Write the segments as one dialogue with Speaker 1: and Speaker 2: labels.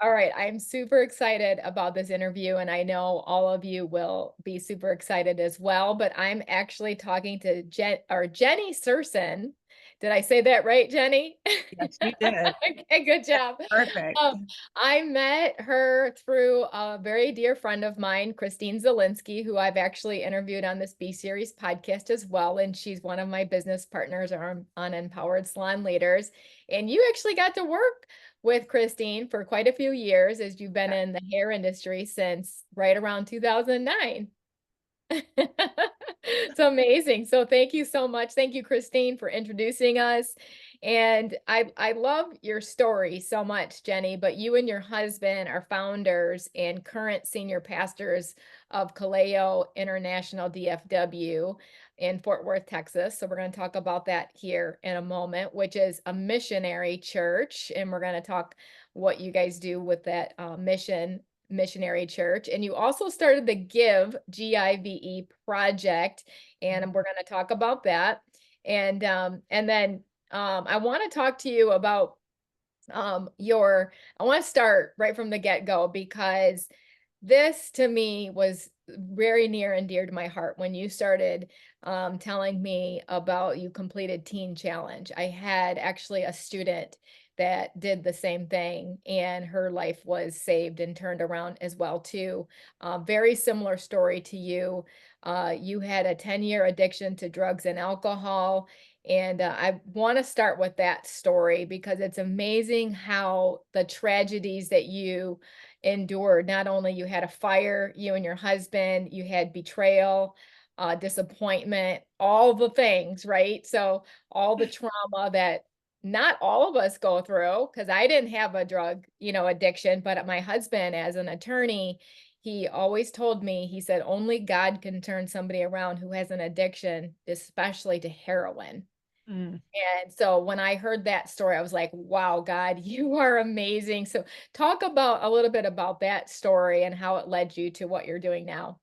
Speaker 1: All right, I'm super excited about this interview, and I know all of you will be super excited as well. But I'm actually talking to Jenny Sersen. Did I say that right, Jenny?
Speaker 2: Yes, you did.
Speaker 1: Okay, good job.
Speaker 2: Perfect.
Speaker 1: Um, I met her through a very dear friend of mine, Christine Zielinski, who I've actually interviewed on this B Series podcast as well. And she's one of my business partners on Empowered Salon Leaders. And you actually got to work with Christine for quite a few years as you've been
Speaker 2: Yeah.
Speaker 1: in the hair industry since right around 2009. It's amazing. So thank you so much. Thank you, Christine, for introducing us. And I love your story so much, Jenny, but you and your husband are founders and current senior pastors of Kaleo International DFW in Fort Worth, Texas. So we're going to talk about that here in a moment, which is a missionary church. And we're going to talk what you guys do with that missionary church. And you also started the GIVE project, and we're going to talk about that. And then I want to talk to you about I want to start right from the get-go because this to me was very near and dear to my heart when you started telling me about you completed Teen Challenge. I had actually a student that did the same thing, and her life was saved and turned around as well too. Very similar story to you. You had a 10-year addiction to drugs and alcohol, and I want to start with that story because it's amazing how the tragedies that you endured. Not only you had a fire, you and your husband, you had betrayal, disappointment, all the things, right? So all the trauma that not all of us go through, because I didn't have a drug, addiction, but my husband, as an attorney, he always told me, he said, only God can turn somebody around who has an addiction, especially to heroin.
Speaker 2: Mm.
Speaker 1: And so when I heard that story, I was like, wow, God, you are amazing. So talk about a little bit about that story and how it led you to what you're doing now.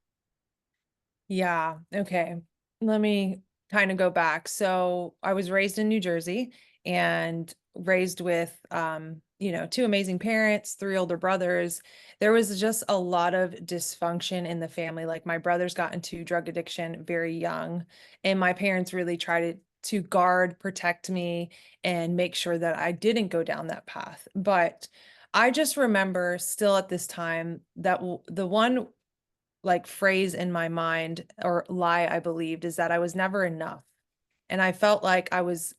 Speaker 2: Yeah. Okay. Let me kind of go back. So I was raised in New Jersey and raised with, two amazing parents, three older brothers. There was just a lot of dysfunction in the family. Like my brothers got into drug addiction very young, and my parents really tried to guard, protect me, and make sure that I didn't go down that path. But I just remember still at this time that the one like phrase in my mind or lie I believed is that I was never enough. And I felt like I was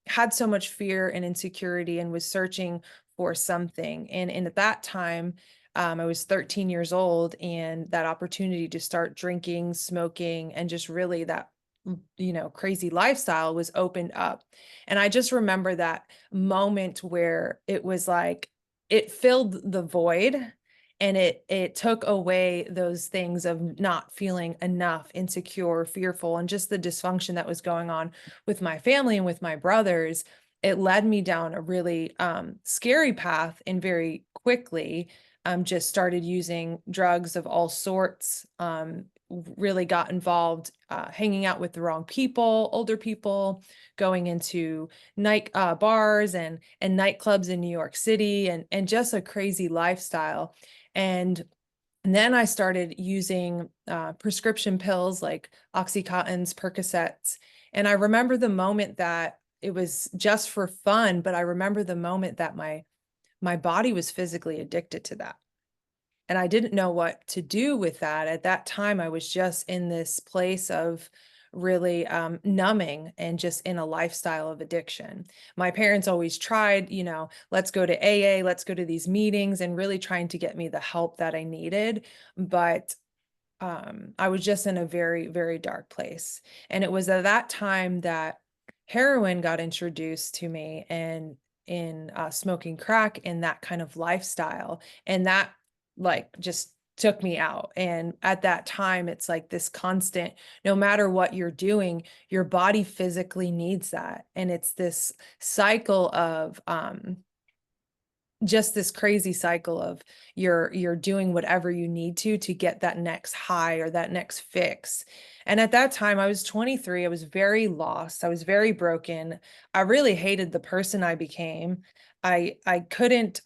Speaker 2: had so much fear and insecurity and was searching for something. And at that time, I was 13 years old, and that opportunity to start drinking, smoking, and just really that crazy lifestyle was opened up. And I just remember that moment where it was like it filled the void, and it took away those things of not feeling enough, insecure, fearful, and just the dysfunction that was going on with my family and with my brothers. It led me down a really scary path, and very quickly just started using drugs of all sorts. Really got involved, hanging out with the wrong people, older people, going into night bars and nightclubs in New York City, and just a crazy lifestyle. And then I started using prescription pills like Oxycontins, Percocets. And I remember the moment that it was just for fun, but I remember the moment that my body was physically addicted to that. And I didn't know what to do with that. At that time, I was just in this place of really numbing and just in a lifestyle of addiction. My parents always tried, let's go to AA, let's go to these meetings, and really trying to get me the help that I needed. But I was just in a very, very dark place. And it was at that time that heroin got introduced to me, and in smoking crack in that kind of lifestyle. And that like just took me out. And at that time, it's like this constant, no matter what you're doing, your body physically needs that. And it's this cycle of, just this crazy cycle of you're doing whatever you need to get that next high or that next fix. And at that time I was 23. I was very lost. I was very broken. I really hated the person I became. I couldn't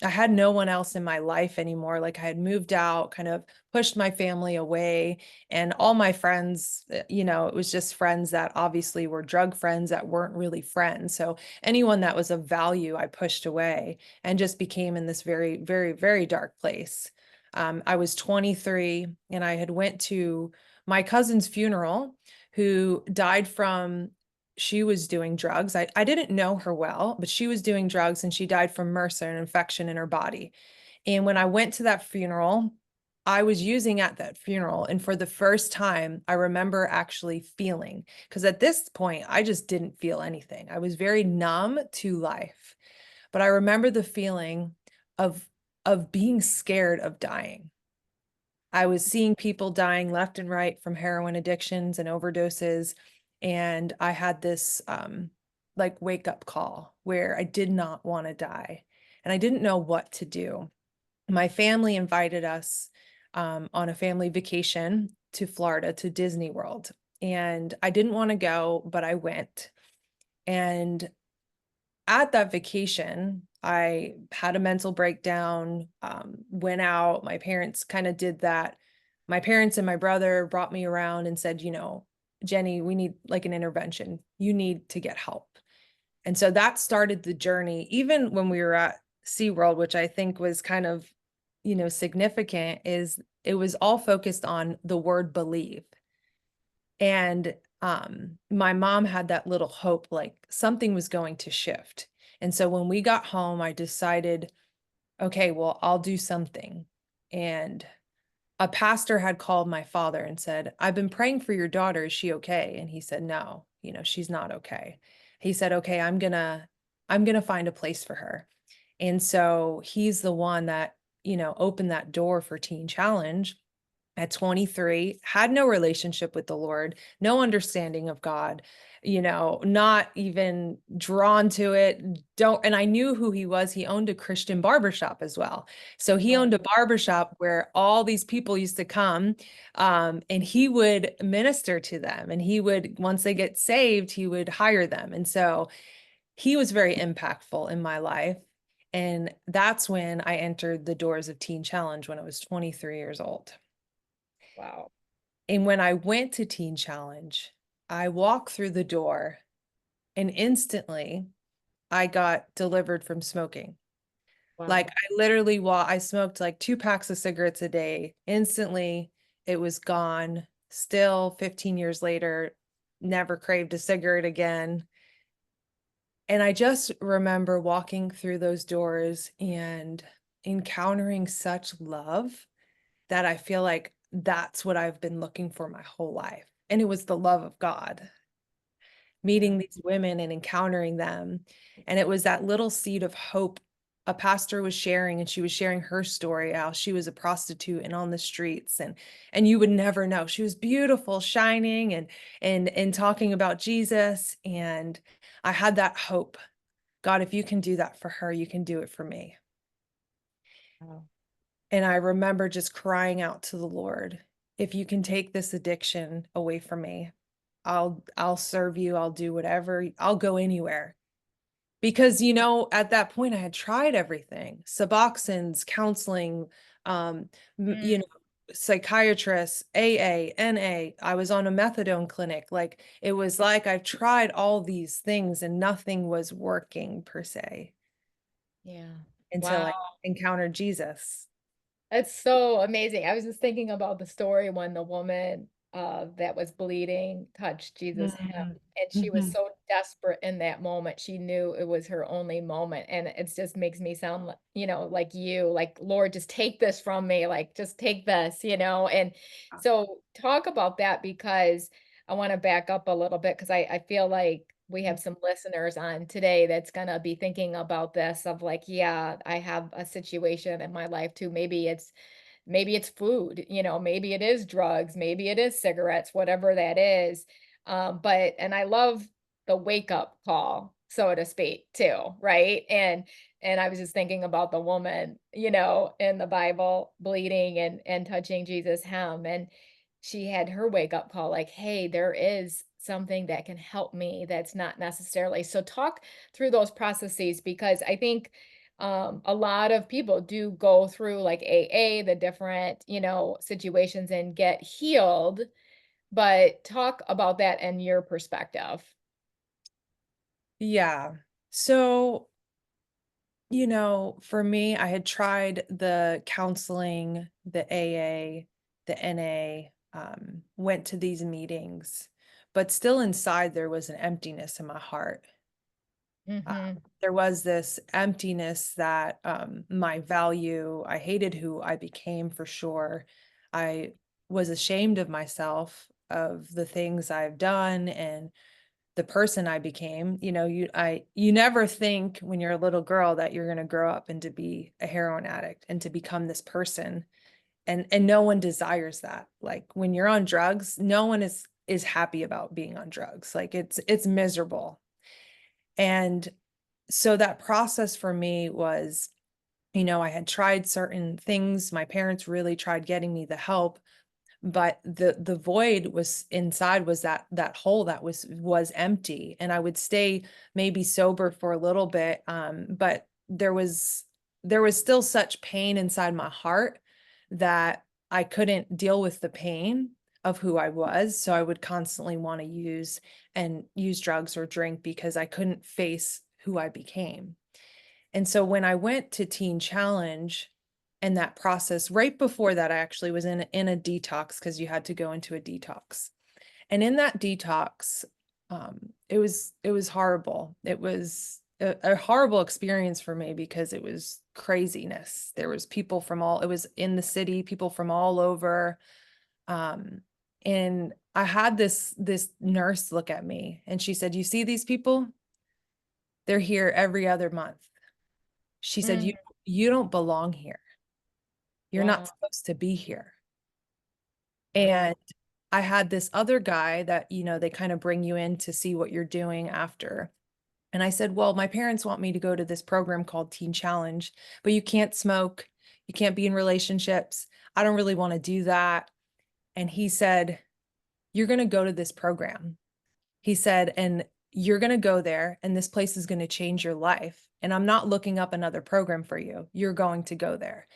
Speaker 2: I had no one else in my life anymore. Like I had moved out, kind of pushed my family away, and all my friends, it was just friends that obviously were drug friends that weren't really friends. So anyone that was of value, I pushed away and just became in this very, very, very dark place. I was 23 and I had went to my cousin's funeral who died from she was doing drugs. I didn't know her well, but she was doing drugs and she died from MRSA, an infection in her body. And when I went to that funeral, I was using at that funeral. And for the first time, I remember actually feeling, because at this point, I just didn't feel anything. I was very numb to life. But I remember the feeling of being scared of dying. I was seeing people dying left and right from heroin addictions and overdoses. And I had this like wake up call where I did not want to die and I didn't know what to do. My family invited us on a family vacation to Florida to Disney World. And I didn't want to go, but I went. And at that vacation, I had a mental breakdown, went out. My parents kind of did that. My parents and my brother brought me around and said, Jenny, we need like an intervention. You need to get help. And so that started the journey, even when we were at SeaWorld, which I think was kind of, significant, is it was all focused on the word believe. And my mom had that little hope, like something was going to shift. And so when we got home, I decided, okay, well, I'll do something. And a pastor had called my father and said, I've been praying for your daughter. Is she okay? And he said, no, she's not okay. He said, okay, I'm gonna find a place for her. And so he's the one that, opened that door for Teen Challenge at 23, had no relationship with the Lord, no understanding of God, not even drawn to it. Don't, and I knew who he was. He owned a Christian barbershop as well. So he
Speaker 1: Oh,
Speaker 2: owned a barbershop where all these people used to come, and he would minister to them. And he would, once they get saved, he would hire them. And so he was very impactful in my life. And that's when I entered the doors of Teen Challenge when I was 23 years old.
Speaker 1: wow.
Speaker 2: And when I went to Teen Challenge, I walked through the door and instantly I got delivered from smoking. Like
Speaker 1: Wow.
Speaker 2: I literally I smoked like 2 packs of cigarettes a day. Instantly, it was gone. Still 15 years later, never craved a cigarette again. And I just remember walking through those doors and encountering such love that I feel like that's what I've been looking for my whole life. And it was the love of God,
Speaker 1: Yeah.
Speaker 2: meeting these women and encountering them. And it was that little seed of hope a pastor was sharing, and she was sharing her story, how she was a prostitute and on the streets, and you would never know. She was beautiful, shining, and talking about Jesus. And I had that hope. God, if you can do that for her, you can do it for me.
Speaker 1: Wow.
Speaker 2: And I remember just crying out to the Lord, if you can take this addiction away from me, I'll serve you, I'll do whatever, I'll go anywhere. Because at that point I had tried everything, Suboxones, counseling, um,
Speaker 1: Mm,
Speaker 2: psychiatrists, AA, NA. I was on a methadone clinic. Like it was like I've tried all these things and nothing was working per se
Speaker 1: yeah.
Speaker 2: until
Speaker 1: Wow.
Speaker 2: I encountered Jesus.
Speaker 1: That's so amazing. I was just thinking about the story when the woman that was bleeding touched Jesus' hem,
Speaker 2: Mhm.
Speaker 1: and she was
Speaker 2: Mhm.
Speaker 1: so desperate in that moment. She knew it was her only moment, and it just makes me sound like, like you, like, Lord, just take this from me, like, just take this. And so talk about that, because I want to back up a little bit, because I feel like we have some listeners on today that's gonna be thinking about this of like, yeah, I have a situation in my life too. Maybe it's food, maybe it is drugs, maybe it is cigarettes, whatever that is. And I love the wake up call, so to speak, too, right? And I was just thinking about the woman, in the Bible bleeding and touching Jesus' hem. And she had her wake up call, like, hey, there is something that can help me that's not necessarily. So talk through those processes, because I think a lot of people do go through like AA, the different, situations and get healed, but talk about that in your perspective.
Speaker 2: Yeah. So, for me, I had tried the counseling, the AA, the NA, went to these meetings, but still inside there was an emptiness in my heart.
Speaker 1: Mhm.
Speaker 2: There was this emptiness that my value, I hated who I became for sure. I was ashamed of myself, of the things I've done and the person I became. You never think when you're a little girl that you're going to grow up and to be a heroin addict and to become this person. And no one desires that. Like when you're on drugs, no one is happy about being on drugs. Like it's miserable. And so that process for me was, I had tried certain things. My parents really tried getting me the help, but the void was inside, was that hole that was empty. And I would stay maybe sober for a little bit, but there was still such pain inside my heart that I couldn't deal with the pain of who I was. So I would constantly want to use drugs or drink because I couldn't face who I became. And so when I went to Teen Challenge and that process, right before that, I actually was in a detox, because you had to go into a detox. And in that detox, it was horrible. It was a horrible experience for me because it was craziness. There was people from all, it was in the city, people from all over. Um, and I had this nurse look at me and she said, "You see these people? They're here every other month." She said,
Speaker 1: Mm,
Speaker 2: you don't belong here. You're not
Speaker 1: wow.
Speaker 2: supposed to be here." And
Speaker 1: Wow.
Speaker 2: I had this other guy that, they kind of bring you in to see what you're doing after. And I said, "Well, my parents want me to go to this program called Teen Challenge, but you can't smoke, you can't be in relationships. I don't really want to do that." And he said, "You're going to go to this program." He said, "And you're going to go there, and this place is going to change your life. And I'm not looking up another program for you. You're going to go there."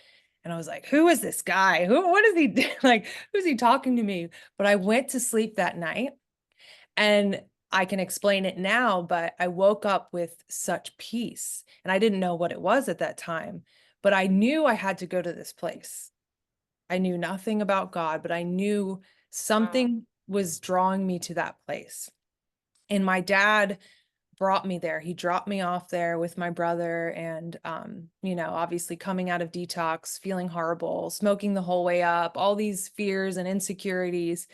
Speaker 2: And I was like, "Who is this guy? What is he like, who's he talking to me?" But I went to sleep that night, and I can explain it now, but I woke up with such peace. And I didn't know what it was at that time, but I knew I had to go to this place. I knew nothing about God, but I knew
Speaker 1: Wow.
Speaker 2: something was drawing me to that place. And my dad brought me there. He dropped me off there with my brother, and obviously coming out of detox, feeling horrible, smoking the whole way up, all these fears and insecurities.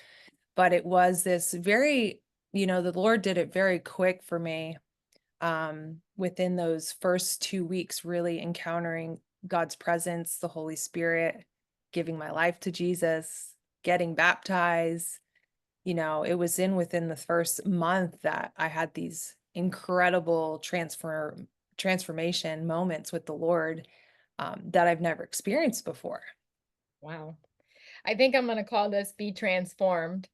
Speaker 2: But it was this very, the Lord did it very quick for me, within those first 2 weeks, really encountering God's presence, the Holy Spirit, giving my life to Jesus, getting baptized. It was within the first month that I had these incredible transformation moments with the Lord, that I've never experienced before.
Speaker 1: Wow. I think I'm gonna call this Be Transformed.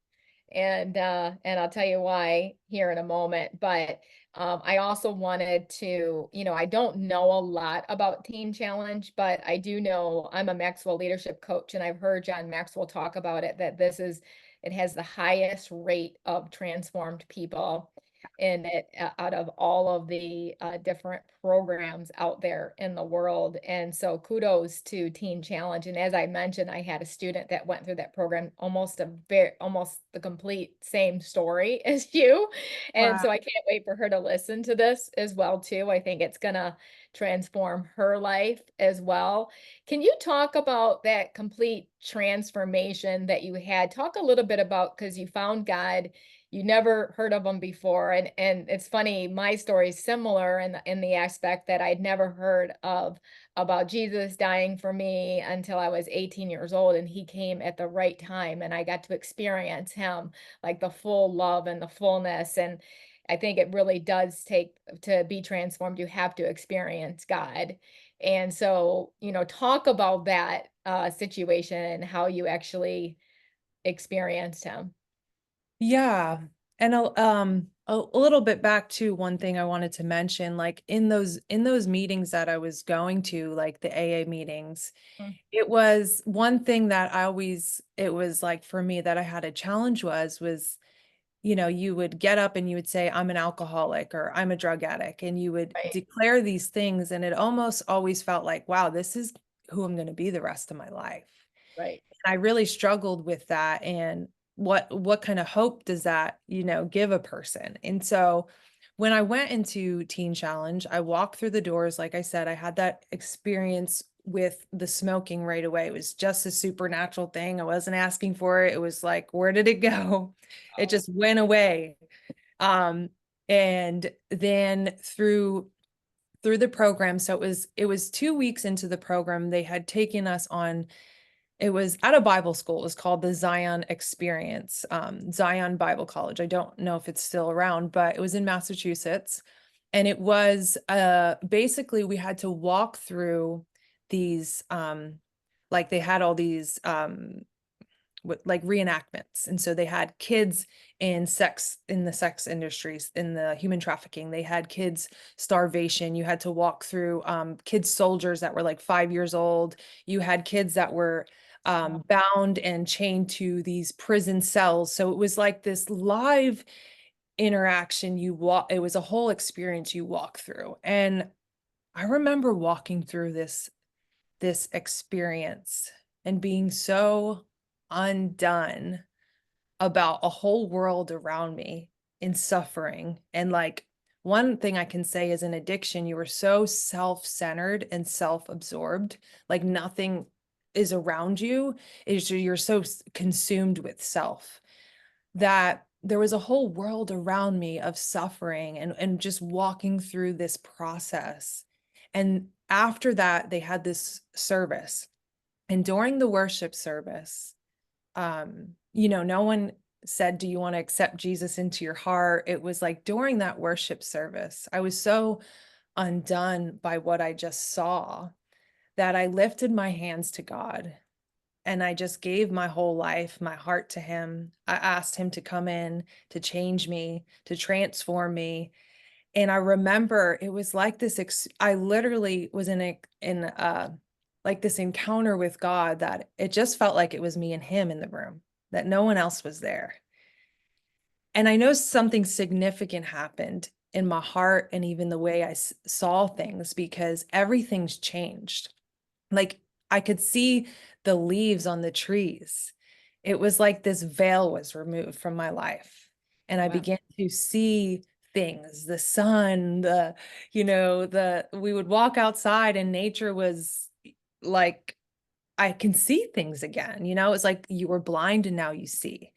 Speaker 1: And I'll tell you why here in a moment. But I also wanted to, I don't know a lot about Teen Challenge, but I do know I'm a Maxwell leadership coach, and I've heard John Maxwell talk about it, that it has the highest rate of transformed people in it, out of all of the different programs out there in the world. And so kudos to Teen Challenge. And as I mentioned, I had a student that went through that program, almost the complete same story as you. And
Speaker 2: Wow.
Speaker 1: so I can't wait for her to listen to this as well too. I think it's gonna transform her life as well. Can you talk about that complete transformation that you had? Talk a little bit about, because you found God, you never heard of him before. And it's funny, my story is similar in the aspect that I'd never heard of about Jesus dying for me until I was 18 years old, and he came at the right time, and I got to experience him, like the full love and the fullness. And I think it really does take, to be transformed, you have to experience God. And so, talk about that situation and how you actually experienced him.
Speaker 2: Yeah. And a little bit back to one thing I wanted to mention, like in those meetings that I was going to, like the AA meetings,
Speaker 1: Mm.
Speaker 2: it was one thing that it was like for me that I had a challenge was, you would get up and you would say, I'm an alcoholic or I'm a drug addict, and you would
Speaker 1: Right,
Speaker 2: declare these things. And it almost always felt like, wow, this is who I'm going to be the rest of my life.
Speaker 1: right.
Speaker 2: I really struggled with that. And what kind of hope does that, give a person? And so when I went into Teen Challenge, I walked through the doors. Like I said, I had that experience with the smoking right away. It was just a supernatural thing. I wasn't asking for it. It was like, where did it go? It
Speaker 1: Oh,
Speaker 2: just went away. Um, and then through the program, so it was 2 weeks into the program, they had taken us on, it was at a Bible school. It was called the Zion Experience, Zion Bible College. I don't know if it's still around, but it was in Massachusetts. And it was basically we had to walk through these, like they had all these like reenactments. And so they had kids in the sex industries, in the human trafficking. They had kids starvation. You had to walk through kids soldiers that were like 5 years old. You had kids that were
Speaker 1: wow.
Speaker 2: bound and chained to these prison cells. So it was like this live interaction. It was a whole experience you walk through. And I remember walking through this experience and being so undone about a whole world around me in suffering. And like one thing I can say is, an addiction, you are so self-centered and self-absorbed, like nothing is around you. You're so consumed with self that there was a whole world around me of suffering and just walking through this process. And after that, they had this service. And during the worship service, no one said, do you want to accept Jesus into your heart? It was like during that worship service, I was so undone by what I just saw that I lifted my hands to God and I just gave my whole life, my heart to him. I asked him to come in, to change me, to transform me. And I remember it was like this, I literally was in like this encounter with God that it just felt like it was me and him in the room, that no one else was there. And I know something significant happened in my heart and even the way I saw things, because everything's changed. Like I could see the leaves on the trees. It was like this veil was removed from my life. And I
Speaker 1: Wow.
Speaker 2: began to see things, the sun, we would walk outside and nature was like, I can see things again. It's like you were blind and now you see.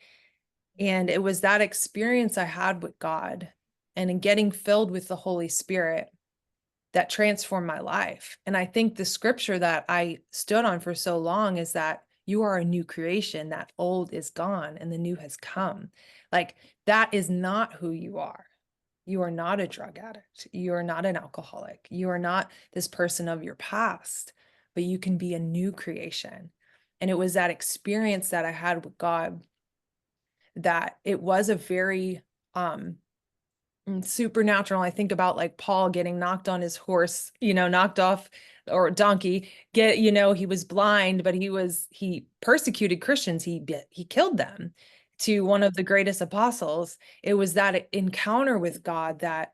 Speaker 2: And it was that experience I had with God and in getting filled with the Holy Spirit that transformed my life. And I think the scripture that I stood on for so long is that you are a new creation, that old is gone and the new has come. Like that is not who you are. You are not a drug addict. You are not an alcoholic. You are not this person of your past, but you can be a new creation. And it was that experience that I had with God that it was a very supernatural. I think about like Paul getting knocked on his horse, knocked off, or donkey, he was blind, but he persecuted Christians. He killed them, to one of the greatest apostles. It was that encounter with God that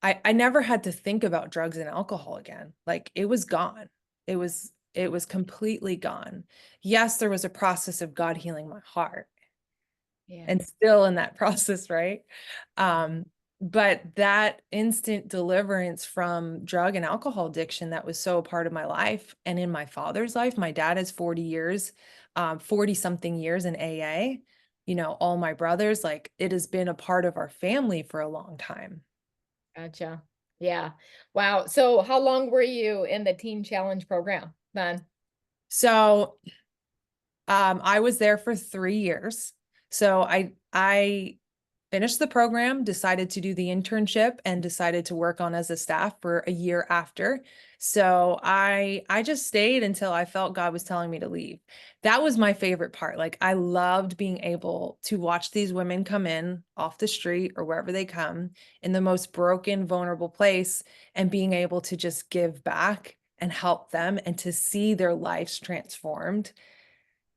Speaker 2: I never had to think about drugs and alcohol again. Like it was gone. It was completely gone. Yes, there was a process of God healing my heart,
Speaker 1: Yeah.
Speaker 2: and still in that process, right? But that instant deliverance from drug and alcohol addiction that was so a part of my life and in my father's life, my dad is 40 years, 40 something years in AA, all my brothers, like it has been a part of our family for a long time.
Speaker 1: Gotcha. Yeah. Wow. So how long were you in the Teen Challenge program then?
Speaker 2: So I was there for 3 years. So I finished the program, decided to do the internship, and decided to work on as a staff for a year after. So I just stayed until I felt God was telling me to leave. That was my favorite part. Like I loved being able to watch these women come in off the street or wherever they come in the most broken, vulnerable place and being able to just give back and help them and to see their lives transformed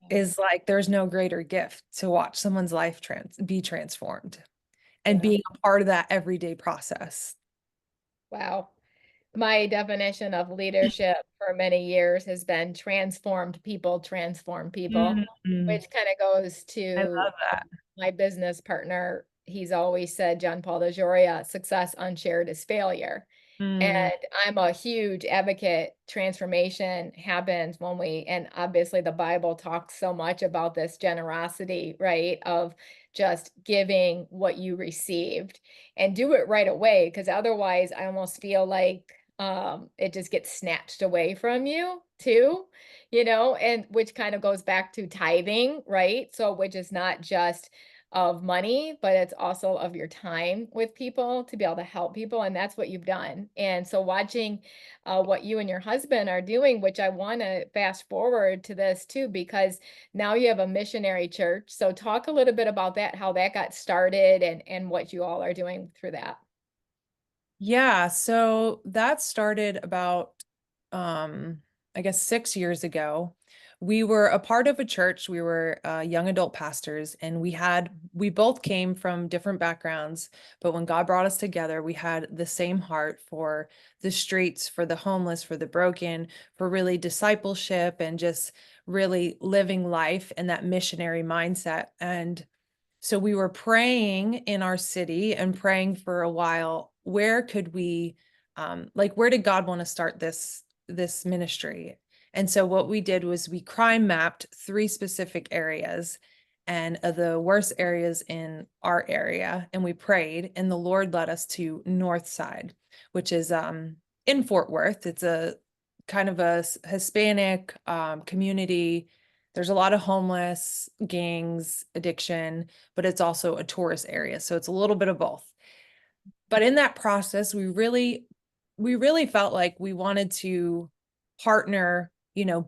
Speaker 2: is like there's no greater gift to watch someone's life be transformed and
Speaker 1: Yeah.
Speaker 2: being a part of that everyday process.
Speaker 1: Wow. My definition of leadership for many years has been transform people,
Speaker 2: Mhm.
Speaker 1: which kind of goes
Speaker 2: I
Speaker 1: to
Speaker 2: love that.
Speaker 1: my business partner. He's always said, John Paul DeJoria, success unshared is failure.
Speaker 2: Mm,
Speaker 1: And I'm a huge advocate. Transformation happens when and obviously the Bible talks so much about this generosity, right? Of just giving what you received and do it right away. Because otherwise, I almost feel like it just gets snatched away from you too, and which kind of goes back to tithing, right? So, which is not just of money, but it's also of your time with people to be able to help people. And that's what you've done. And so watching what you and your husband are doing, which I want to fast forward to this too, because now you have a missionary church. So talk a little bit about that, how that got started and what you all are doing through that.
Speaker 2: yeah, so that started about I guess 6 years ago. We were a part of a church. We were young adult pastors, and we both came from different backgrounds, but when God brought us together, we had the same heart for the streets, for the homeless, for the broken, for really discipleship and just really living life and that missionary mindset. And so we were praying in our city and praying for a while. Where could we, like, where did God want to start this ministry? And so what we did was we crime mapped 3 specific areas and the worst areas in our area, and we prayed, and the Lord led us to North Side, which is in Fort Worth. It's a kind of a Hispanic community. There's a lot of homeless, gangs, addiction, but it's also a tourist area. So it's a little bit of both. But in that process, we really felt like we wanted to partner,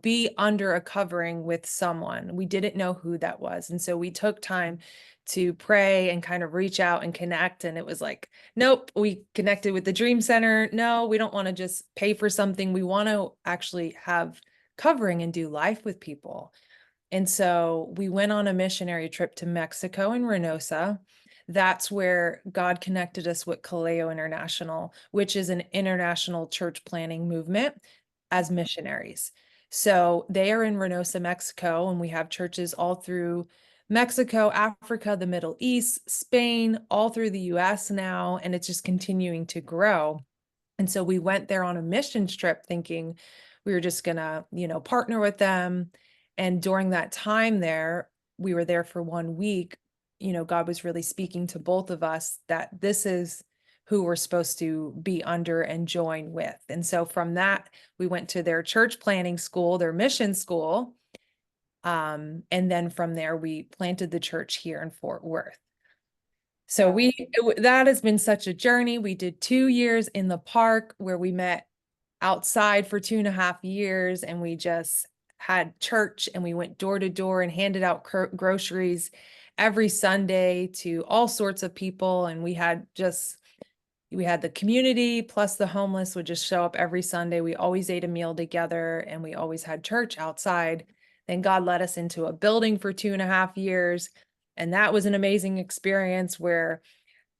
Speaker 2: be under a covering with someone. We didn't know who that was. And so we took time to pray and kind of reach out and connect. And it was like, nope, we connected with the Dream Center. No, we don't want to just pay for something. We want to actually have covering and do life with people. And so we went on a missionary trip to Mexico and Reynosa. That's where God connected us with Kaleo International, which is an international church planning movement as missionaries. So they are in Reynosa, Mexico, and we have churches all through Mexico, Africa, the Middle East, Spain, all through the US now, and it's just continuing to grow. And so we went there on a missions trip thinking we were just gonna, partner with them. And during that time there, we were there for 1 week. God was really speaking to both of us that this is who we're supposed to be under and join with. And so from that, we went to their church planning school, their mission school. And then from there, we planted the church here in Fort Worth. So
Speaker 1: Wow.
Speaker 2: that has been such a journey. We did 2 years in the park where we met outside for 2.5 years, and we just had church and we went door to door and handed out groceries every Sunday to all sorts of people. And we had the community plus the homeless would just show up every Sunday. We always ate a meal together and we always had church outside. Then God led us into a building for 2.5 years. And that was an amazing experience where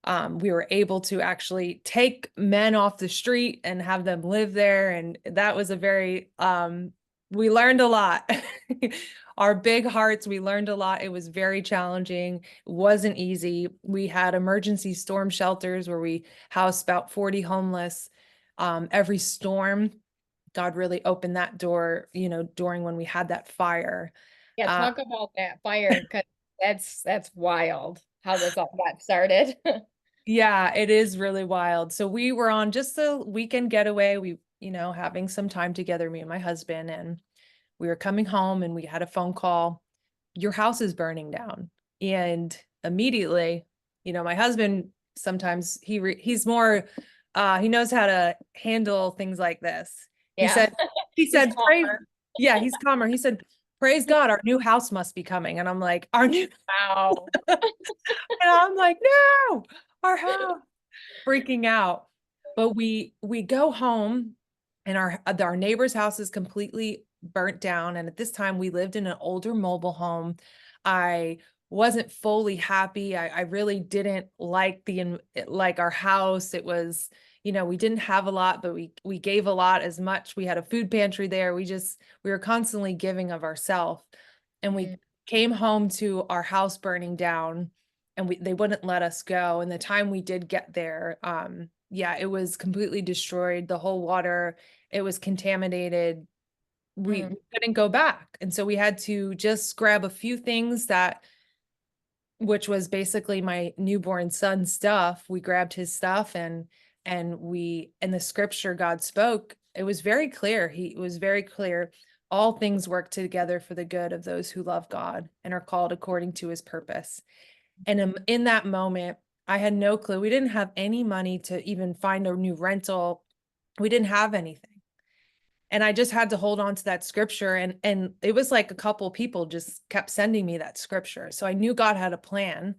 Speaker 2: we were able to actually take men off the street and have them live there. And that was we learned a lot. Our big hearts, we learned a lot. It was very challenging. It wasn't easy. We had emergency storm shelters where we housed about 40 homeless. Every storm, God really opened that door, during when we had that fire.
Speaker 1: Yeah,
Speaker 2: Uh,
Speaker 1: talk about that fire because that's wild how this all got started.
Speaker 2: Yeah, it is really wild. So we were on just a weekend getaway. Having some time together, me and my husband, and we were coming home and we had a phone call. Your house is burning down. And immediately My husband sometimes he's more he knows how to handle things like this. He
Speaker 1: Yeah.
Speaker 2: said he
Speaker 1: He's
Speaker 2: said praise
Speaker 1: calmer.
Speaker 2: yeah, he's calmer. He said, "Praise God, our new house must be coming." And I'm like, "Our new,"
Speaker 1: Wow.
Speaker 2: and I'm like, "No, our house," freaking out. But we go home and our neighbor's house is completely burnt down. And at this time we lived in an older mobile home. I wasn't fully happy. I really didn't like like our house. It was, we didn't have a lot, but we gave a lot as much. We had a food pantry there. We were constantly giving of ourselves. And we
Speaker 1: Mm,
Speaker 2: came home to our house burning down, and they wouldn't let us go. And the time we did get there, yeah, it was completely destroyed. The whole water, it was contaminated. We
Speaker 1: mm,
Speaker 2: couldn't go back. And so we had to just grab a few things which was basically my newborn son's stuff. We grabbed his stuff, and the scripture God spoke, it was very clear. It was very clear. All things work together for the good of those who love God and are called according to his purpose. And in that moment, I had no clue. We didn't have any money to even find a new rental. We didn't have anything. And I just had to hold on to that scripture. And it was like a couple people just kept sending me that scripture. So I knew God had a plan,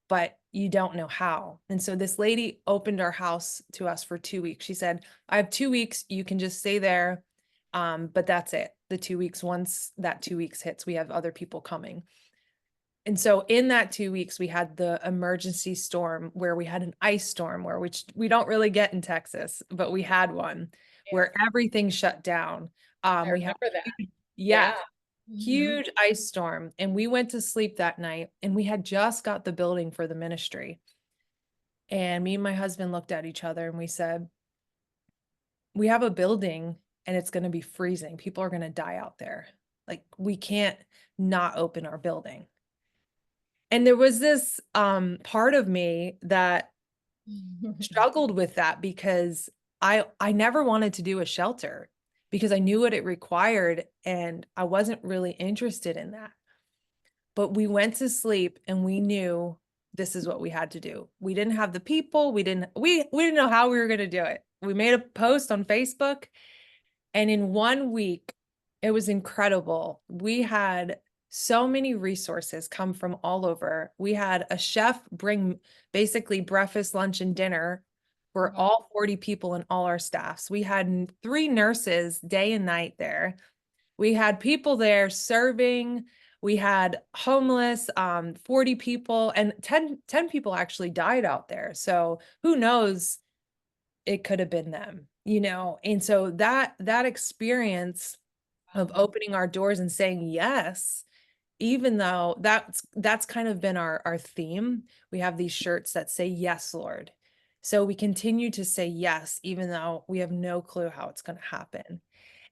Speaker 2: but you don't know how. And so this lady opened our house to us for 2 weeks. She said, "I have 2 weeks. You can just stay there. But that's it. The 2 weeks, once that 2 weeks hits, we have other people coming." And so in that 2 weeks, we had the emergency storm where we had an ice storm, which we don't really get in Texas, but we had one
Speaker 1: yeah,
Speaker 2: where everything shut down.
Speaker 1: I
Speaker 2: We had,
Speaker 1: remember that.
Speaker 2: yeah,
Speaker 1: Yeah. Hmm.
Speaker 2: huge ice storm. And we went to sleep that night, and we had just got the building for the ministry. And me and my husband looked at each other and we said, "We have a building and it's going to be freezing. People are going to die out there. Like, we can't not open our building." And there was this part of me that struggled with that, because I never wanted to do a shelter because I knew what it required and I wasn't really interested in that. But we went to sleep and we knew this is what we had to do. We didn't have the people, we didn't know how we were going to do it. We made a post on Facebook, and in 1 week, it was incredible. We had so many resources come from all over. We had a chef bring basically breakfast, lunch, and dinner for
Speaker 1: Wow.
Speaker 2: all 40 people and all our staffs. We had three nurses day and night there. We had people there serving. We had homeless, 40 people, and ten people actually died out there. So who knows, it could have been them, and so that experience of
Speaker 1: Wow.
Speaker 2: opening our doors and saying yes, even though that's kind of been our theme. We have these shirts that say yes, Lord. So we continue to say yes even though we have no clue how it's going to happen.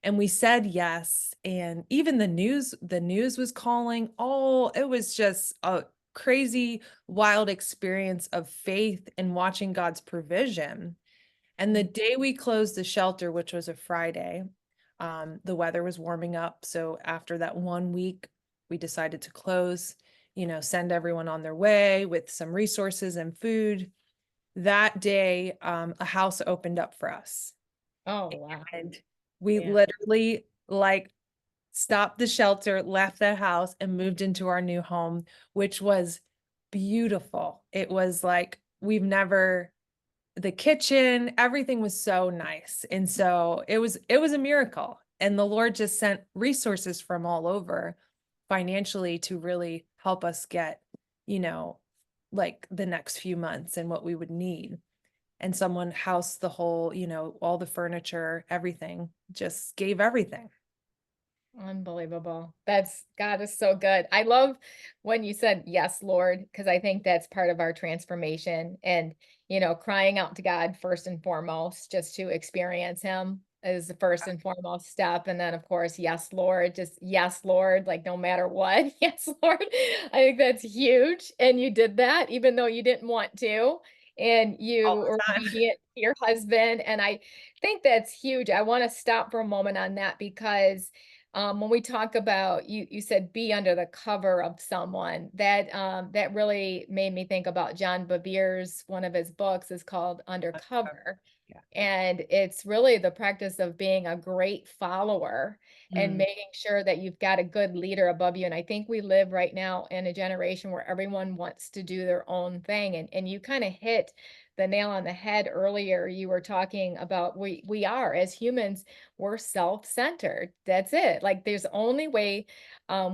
Speaker 2: And we said yes, and even the news was calling. Oh, it was just a crazy wild experience of faith and watching God's provision. And the
Speaker 1: Mm.
Speaker 2: day we closed the shelter, which was a Friday, the weather was warming up. So after that 1 week, we decided to close, send everyone on their way with some resources and food. That day, a house opened up for us.
Speaker 1: Oh, wow.
Speaker 2: And we
Speaker 1: Yeah.
Speaker 2: literally like stopped the shelter, left that house, and moved into our new home, which was beautiful. It was like the kitchen, everything was so nice. And so it was a miracle. And the Lord just sent resources from all over financially to really help us get, you know, like the next few months and what we would need. And someone housed the whole, all the furniture, everything, just gave everything.
Speaker 1: Unbelievable. God is so good. I love when you said, "Yes, Lord," because I think that's part of our transformation and, crying out to God first and foremost, just to experience Him is the first and foremost step. And then, of course, yes, Lord, just yes, Lord, like no matter what. Yes, Lord. I think that's huge. And you did that even though you didn't want to. And you
Speaker 2: All
Speaker 1: were
Speaker 2: the time.
Speaker 1: obedient to your husband. And I think that's huge. I want to stop for a moment on that because when we talk about you said be under the cover of someone, that really made me think about John Bevere's one of his books is called Undercover.
Speaker 2: Yeah.
Speaker 1: And it's really the practice of being a great follower and
Speaker 2: Mm,
Speaker 1: making sure that you've got a good leader above you. And I think we live right now in a generation where everyone wants to do their own thing. And you kind of hit the nail on the head earlier. You were talking about we are as humans, we're self-centered. That's it. Like there's only way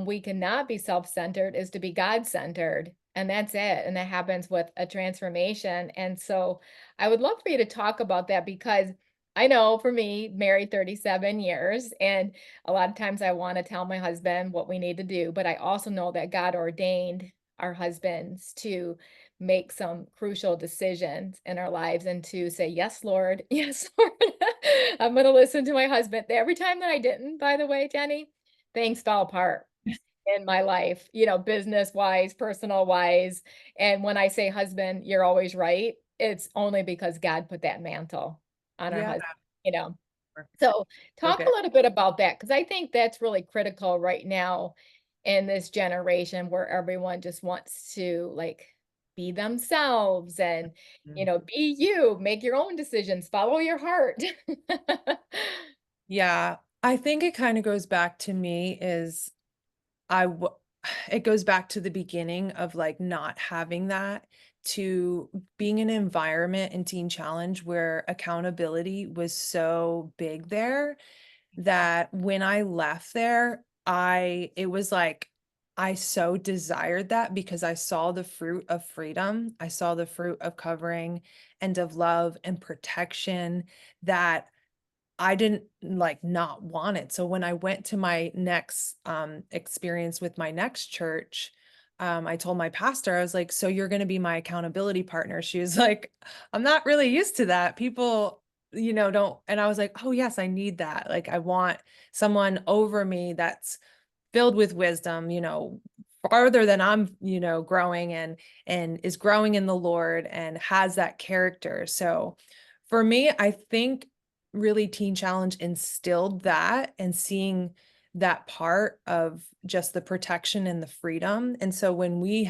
Speaker 1: we cannot be self-centered is to be God-centered. And that's it. And that happens with a transformation. And so I would love for you to talk about that because I know for me, married 37 years, and a lot of times I want to tell my husband what we need to do, but I also know that God ordained our husbands to make some crucial decisions in our lives and to say, Yes, Lord, yes, Lord. I'm going to listen to my husband. Every time that I didn't, by the way, Jenny, things fell apart in my life, business wise, personal wise. And when I say husband, you're always right. It's only because God put that mantle on our
Speaker 2: yeah.
Speaker 1: husband, you know.
Speaker 2: Sure.
Speaker 1: So
Speaker 2: So
Speaker 1: talk a
Speaker 2: good.
Speaker 1: little bit about that because I think that's really critical right now in this generation where everyone just wants to like be themselves and
Speaker 2: Mm.
Speaker 1: be you, make your own decisions, follow your heart.
Speaker 2: Yeah. I think it kind of goes back to me is I w it goes back to the beginning of, like, not having that to being in an environment in Teen Challenge where accountability was so big there that when I left there, it was like I so desired that because I saw the fruit of freedom. I saw the fruit of covering and of love and protection that I didn't, like, not want it. So when I went to my next, experience with my next church, I told my pastor, I was like, "So you're gonna be my accountability partner?" She was like, "I'm not really used to that. People, don't." And I was like, "Oh, yes, I need that. Like, I want someone over me that's filled with wisdom, farther than I'm, growing and is growing in the Lord and has that character." So for me, I think really Teen Challenge instilled that and seeing that part of just the protection and the freedom. And so when we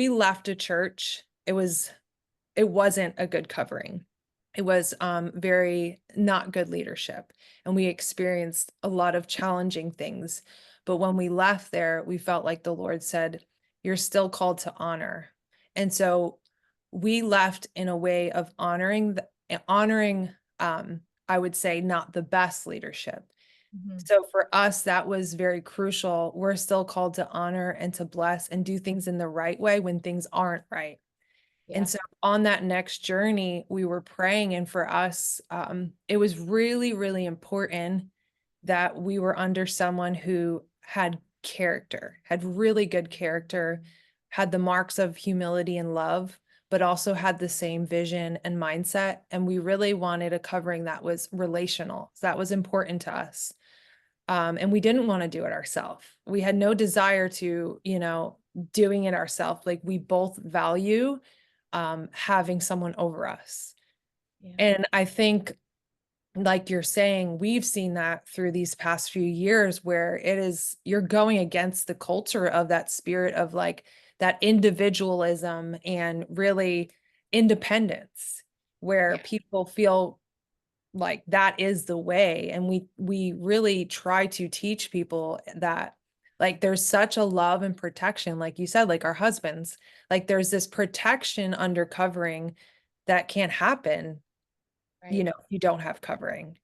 Speaker 2: left a church, it wasn't a good covering. It was very not good leadership. And we experienced a lot of challenging things. But when we left there, we felt like the Lord said, You're still called to honor. And so we left in a way of honoring, I would say, not the best leadership.
Speaker 1: Mhm.
Speaker 2: So for us, that was very crucial. We're still called to honor and to bless and do things in the right way when things aren't right. And
Speaker 1: Yeah,
Speaker 2: so on that next journey, we were praying, and for us, it was really, really important that we were under someone who had character, had really good character, had the marks of humility and love, but also had the same vision and mindset. And we really wanted a covering that was relational. So that was important to us. And we didn't want to do it ourselves. We had no desire to, doing it ourselves. Like we both value having someone over us.
Speaker 1: yeah,
Speaker 2: And I think, like you're saying, we've seen that through these past few years where you're going against the culture of that spirit of like that individualism and really independence, where
Speaker 1: yeah,
Speaker 2: people feel like that is the way. And we really try to teach people that like there's such a love and protection, like you said, like our husbands, like there's this protection under covering that can't happen,
Speaker 1: right.
Speaker 2: if you don't have covering.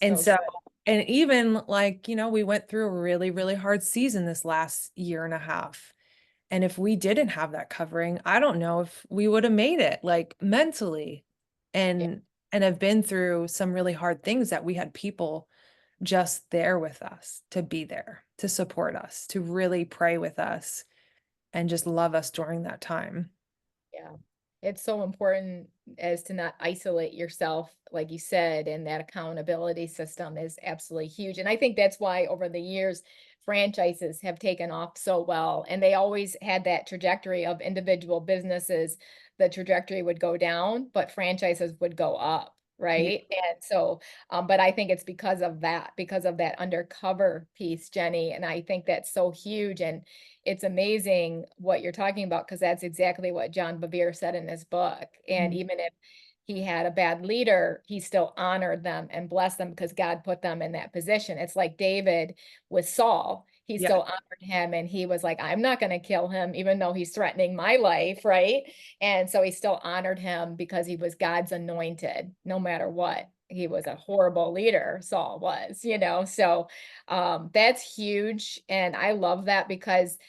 Speaker 2: And
Speaker 1: So
Speaker 2: so,
Speaker 1: good.
Speaker 2: and even like, we went through a really, really hard season this last year and a half. And if we didn't have that covering, I don't know if we would have made it like mentally
Speaker 1: Yeah,
Speaker 2: and have been through some really hard things that we had people just there with us to be there, to support us, to really pray with us and just love us during that time.
Speaker 1: yeah. It's so important as to not isolate yourself, like you said, and that accountability system is absolutely huge. And I think that's why over the years, franchises have taken off so well. And they always had that trajectory of individual businesses. The trajectory would go down, but franchises would go up.
Speaker 2: Yeah.
Speaker 1: right? And so, but I think it's because of that undercover piece, Jenny. And I think that's so huge. And it's amazing what you're talking about, because that's exactly what John Bevere said in his book. And
Speaker 2: Mm.
Speaker 1: even if he had a bad leader, he still honored them and blessed them because God put them in that position. It's like David with Saul. He
Speaker 2: Yeah.
Speaker 1: still honored him and he was like, I'm not going to kill him, even though he's threatening my life, right? And so he still honored him because he was God's anointed, no matter what. He was a horrible leader, Saul was, you know. So that's huge. And I love that because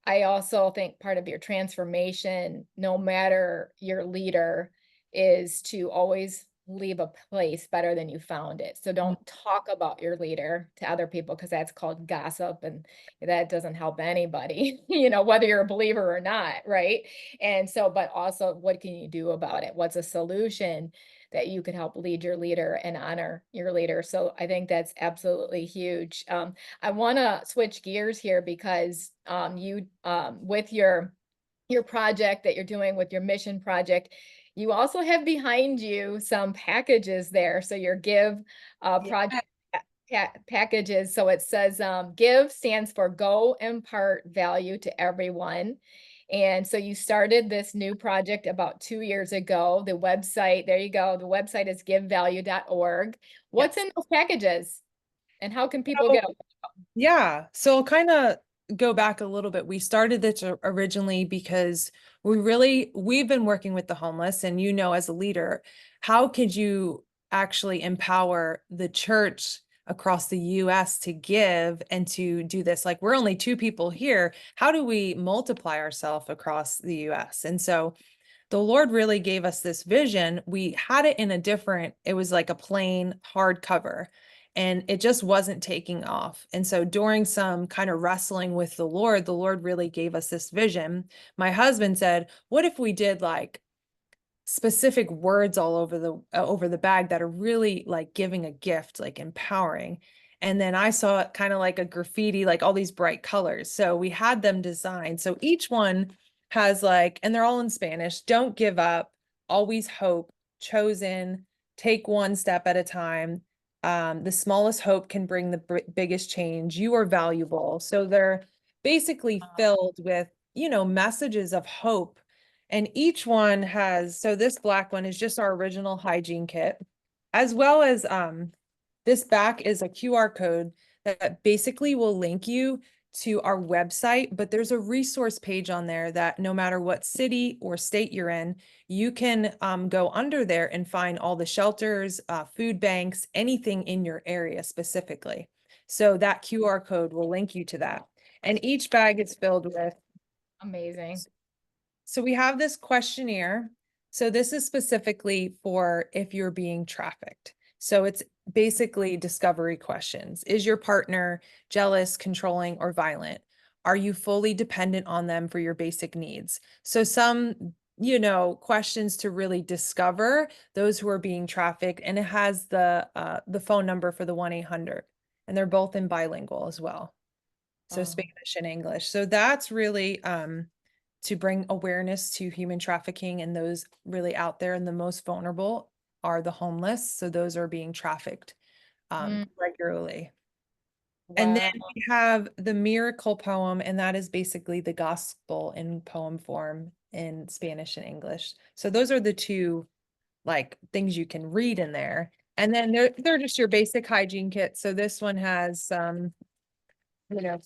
Speaker 1: I also think part of your transformation, no matter your leader, is to always leave a place better than you found it. So
Speaker 2: Mm.
Speaker 1: don't talk about your leader to other people because that's called gossip and that doesn't help anybody, you know, whether you're a believer or not, right? And so, but also, what can you do about it? What's a solution that you could help lead your leader and honor your leader? So I think that's absolutely huge. I want to switch gears here because you with your project that you're doing with your mission project, you also have behind you some packages there. So your give
Speaker 2: Yeah.
Speaker 1: project packages. So it says give stands for go impart value to everyone. And so you started this new project about 2 years ago. The website, there you go. The website is givevalue.org. What's
Speaker 2: Yes.
Speaker 1: in those packages and how can people get them?
Speaker 2: Yeah. So I'll kind of go back a little bit. We started this originally because we've been working with the homeless, and as a leader, how could you actually empower the church across the US to give and to do this? Like, we're only two people here. How do we multiply ourselves across the US? And so the Lord really gave us this vision. We had it in it was like a plain hardcover, and it just wasn't taking off. And so during some kind of wrestling with the Lord really gave us this vision. My husband said, what if we did like specific words all over the bag that are really like giving a gift, like empowering? And then I saw it kind of like a graffiti, like all these bright colors. So we had them designed. So each one has like, and they're all in Spanish: don't give up, always hope, chosen, take one step at a time. The smallest hope can bring the biggest change. You are valuable. So they're basically filled with, messages of hope. And each one has, so this black one is just our original hygiene kit, as well as this back is a QR code that basically will link you to our website. But there's a resource page on there that no matter what city or state you're in, you can go under there and find all the shelters, food banks, anything in your area specifically. So that QR code will link you to that. And each bag is filled with,
Speaker 1: Amazing.
Speaker 2: so we have this questionnaire. So this is specifically for if you're being trafficked. So it's basically discovery questions. Is your partner jealous, controlling, or violent? Are you fully dependent on them for your basic needs? So some, questions to really discover those who are being trafficked. And it has the phone number for the 1-800. And they're both in bilingual as well. So
Speaker 1: Oh.
Speaker 2: Spanish and English. So that's really to bring awareness to human trafficking, and those really out there, and the most vulnerable are the homeless. So those are being trafficked
Speaker 1: Mm,
Speaker 2: regularly. And
Speaker 1: wow.
Speaker 2: then we have the miracle poem, and that is basically the gospel in poem form in Spanish and English. So those are the two like things you can read in there. And then they're just your basic hygiene kit. So this one has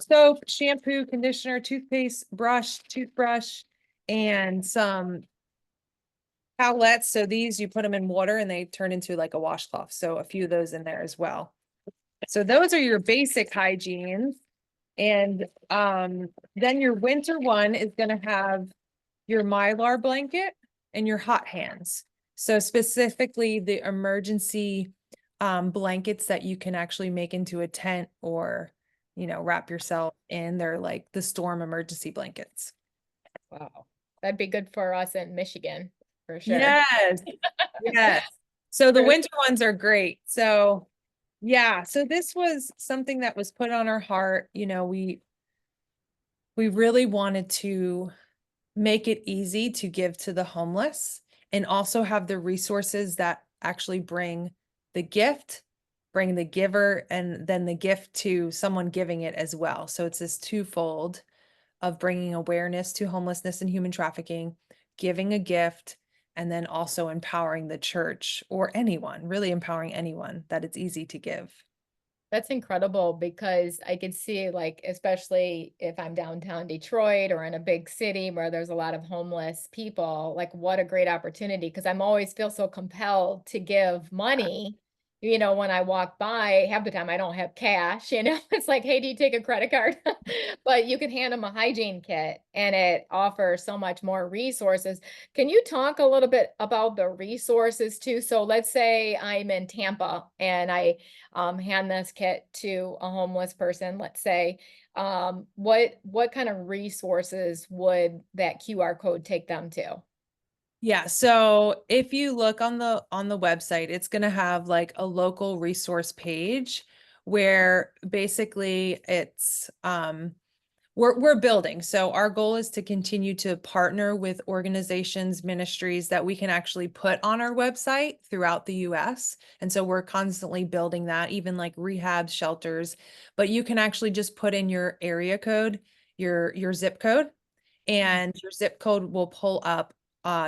Speaker 2: soap, shampoo, conditioner, toothpaste, brush, toothbrush, and some towelettes. So these, you put them in water and they turn into like a washcloth. So a few of those in there as well. So those are your basic hygienes. And then your winter one is going to have your Mylar blanket and your hot hands. So specifically the emergency blankets that you can actually make into a tent or, wrap yourself in. They're like the storm emergency blankets.
Speaker 1: Wow. That'd be good for us in Michigan, for sure.
Speaker 2: Yes. Yes. So the
Speaker 1: For
Speaker 2: winter ones are great. So yeah, so this was something that was put on our heart. We really wanted to make it easy to give to the homeless and also have the resources that actually the gift, bring the giver, and then the gift to someone giving it as well. So it's this twofold of bringing awareness to homelessness and human trafficking, giving a gift, and then also empowering the church or anyone, really empowering anyone that it's easy to give.
Speaker 1: That's incredible because I could see, like, especially if I'm downtown Detroit or in a big city where there's a lot of homeless people, like, what a great opportunity. Because I'm always feel so compelled to give money, when I walk by. Half the time I don't have cash, It's like, "Hey, do you take a credit card?" But you can hand them a hygiene kit, and it offers so much more resources. Can you talk a little bit about the resources too? So let's say I'm in Tampa and I hand this kit to a homeless person, let's say, what kind of resources would that QR code take them to?
Speaker 2: Yeah, so if you look on the website, it's going to have like a local resource page where basically it's we're building. So our goal is to continue to partner with organizations, ministries that we can actually put on our website throughout the US. And so we're constantly building that, even like rehab shelters, but you can actually just put in your area code, your zip code, and your zip code will pull up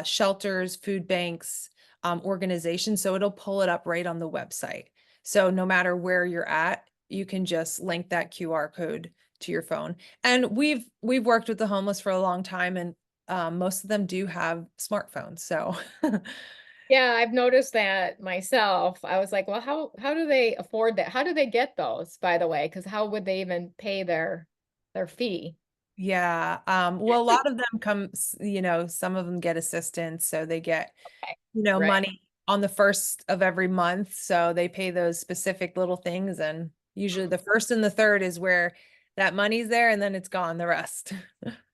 Speaker 2: shelters, food banks, organizations. So it'll pull it up right on the website. So no matter where you're at, you can just link that QR code to your phone. And we've worked with the homeless for a long time, and most of them do have smartphones. So
Speaker 1: Yeah, I've noticed that myself. I was like, well, how do they afford that? How do they get those, by the way? Because how would they even pay their fee?
Speaker 2: yeah, well, a lot of them some of them get assistance, so they get
Speaker 1: Okay. Right.
Speaker 2: money on the first of every month. So they pay those specific little things. And usually
Speaker 1: Mhm.
Speaker 2: the first and the third is where that money's there and then it's gone the rest.